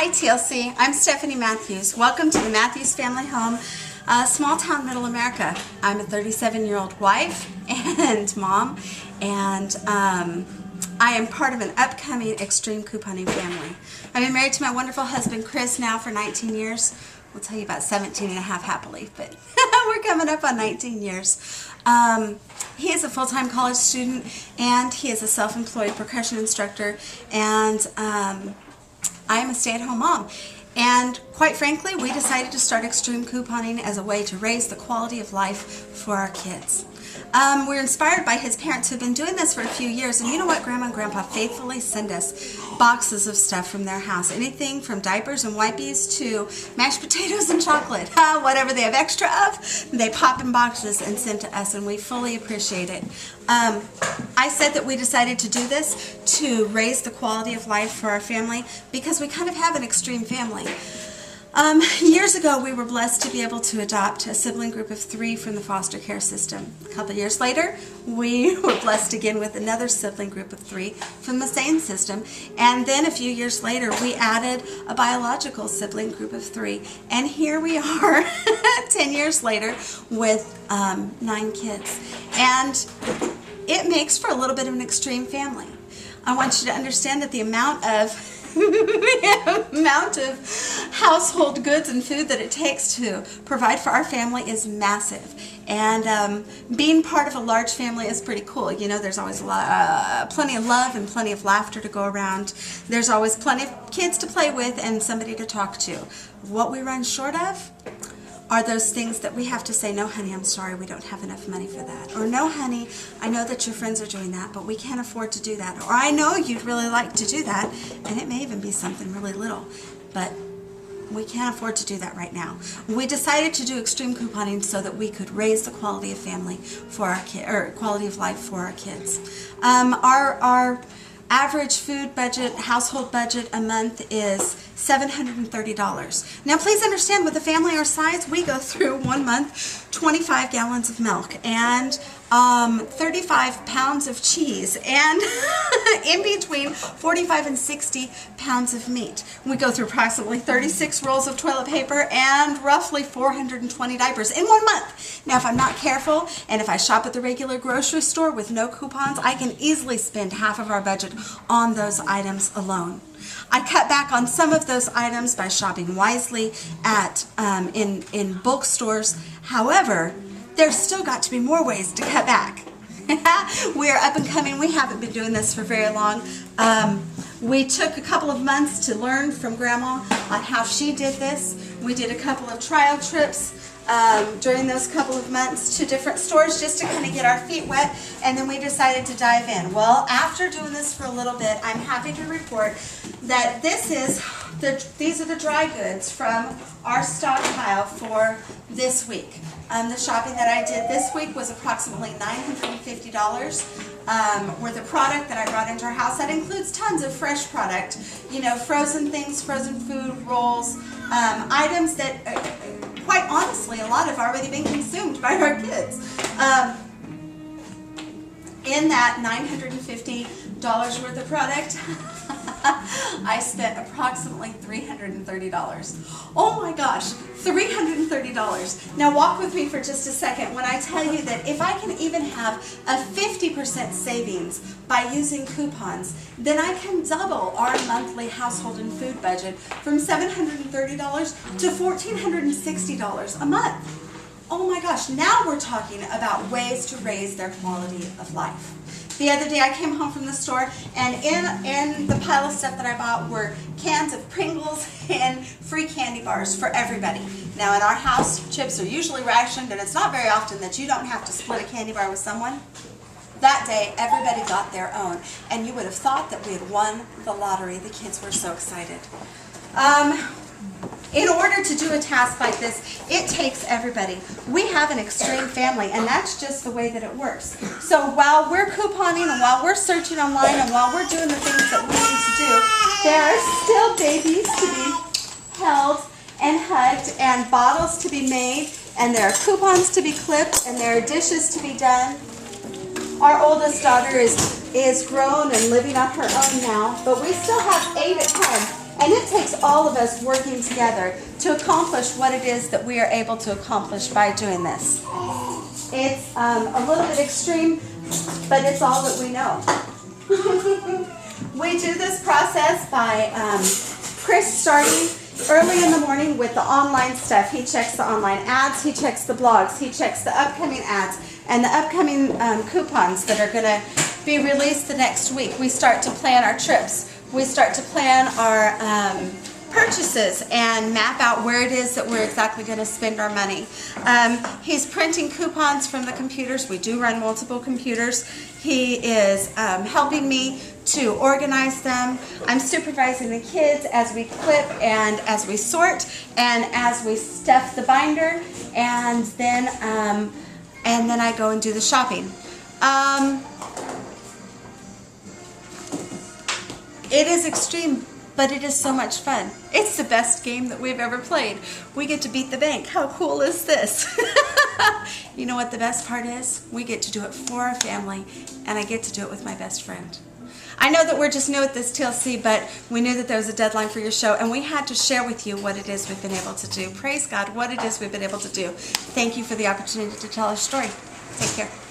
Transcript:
Hi TLC, I'm Stephanie Matthews. Welcome to the Matthews Family Home, small town middle America. I'm a 37-year-old wife and mom, and I am part of an upcoming extreme couponing family. I've been married to my wonderful husband Chris now for 19 years. We'll tell you about 17 and a half happily, but we're coming up on 19 years. He is a full-time college student, and he is a self-employed percussion instructor, and I am a stay-at-home mom. And quite frankly, we decided to start extreme couponing as a way to raise the quality of life for our kids. We're inspired by his parents who've been doing this for a few years, and you know what? Grandma and Grandpa faithfully send us boxes of stuff from their house. Anything from diapers and wipes to mashed potatoes and chocolate. Whatever they have extra of, they pop in boxes and send to us, and we fully appreciate it. I said that we decided to do this to raise the quality of life for our family because we kind of have an extreme family. Years ago, we were blessed to be able to adopt a sibling group of 3 from the foster care system. A couple years later, we were blessed again with another sibling group of 3 from the same system. And then a few years later, we added a biological sibling group of 3. And here we are, 10 years later, with 9 kids. And it makes for a little bit of an extreme family. I want you to understand that the amount of household goods and food that it takes to provide for our family is massive, and being part of a large family is pretty cool. You know, there's always plenty of love and plenty of laughter to go around. There's always plenty of kids to play with and somebody to talk to. What we run short of are those things that we have to say, no honey, I'm sorry, we don't have enough money for that. Or no honey, I know that your friends are doing that, but we can't afford to do that. Or I know you'd really like to do that, and it may even be something really little, but we can't afford to do that right now. We decided to do extreme couponing so that we could raise the quality of family for our quality of life for our kids. Our average food budget, household budget a month is $730. Now please understand, with a family our size, we go through 1 month 25 gallons of milk and 35 pounds of cheese, and in between 45 and 60 pounds of meat. We go through approximately 36 rolls of toilet paper and roughly 420 diapers in 1 month. Now if I'm not careful, and if I shop at the regular grocery store with no coupons, I can easily spend half of our budget on those items alone. I cut back on some of those items by shopping wisely at in bulk stores. However, there's still got to be more ways to cut back. We are up and coming. We haven't been doing this for very long. We took a couple of months to learn from Grandma on how she did this. We did a couple of trial trips during those couple of months to different stores just to kind of get our feet wet, and then we decided to dive in. Well, after doing this for a little bit, I'm happy to report that these are the dry goods from our stockpile for this week. The shopping that I did this week was approximately $950 worth of product that I brought into our house. That includes tons of fresh product, you know, frozen things, frozen food, rolls, items that, quite honestly, a lot have already been consumed by our kids. In that $950 worth of product, I spent approximately $330. Oh my gosh, $330. Now walk with me for just a second when I tell you that if I can even have a 50% savings by using coupons, then I can double our monthly household and food budget from $730 to $1,460 a month. Oh my gosh, now we're talking about ways to raise their quality of life. The other day I came home from the store, and in the pile of stuff that I bought were cans of Pringles and free candy bars for everybody. Now in our house, chips are usually rationed, and it's not very often that you don't have to split a candy bar with someone. That day, everybody got their own, and you would have thought that we had won the lottery. The kids were so excited. In order to do a task like this, it takes everybody. We have an extreme family, and that's just the way that it works. So while we're couponing, and while we're searching online, and while we're doing the things that we need to do, there are still babies to be held and hugged, and bottles to be made, and there are coupons to be clipped, and there are dishes to be done. Our oldest daughter is grown and living on her own now, but we still have 8 at home. And it takes all of us working together to accomplish what it is that we are able to accomplish by doing this. It's a little bit extreme, but it's all that we know. We do this process by Chris starting early in the morning with the online stuff. He checks the online ads, he checks the blogs, he checks the upcoming ads and the upcoming coupons that are going to be released the next week. We start to plan our trips. We start to plan our purchases and map out where it is that we're exactly going to spend our money. He's printing coupons from the computers. We do run multiple computers. He is helping me to organize them. I'm supervising the kids as we clip and as we sort and as we stuff the binder, and then I go and do the shopping. It is extreme, but it is so much fun. It's the best game that we've ever played. We get to beat the bank. How cool is this? You know what the best part is? We get to do it for our family, and I get to do it with my best friend. I know that we're just new at this TLC, but we knew that there was a deadline for your show, and we had to share with you what it is we've been able to do. Praise God, what it is we've been able to do. Thank you for the opportunity to tell our story. Take care.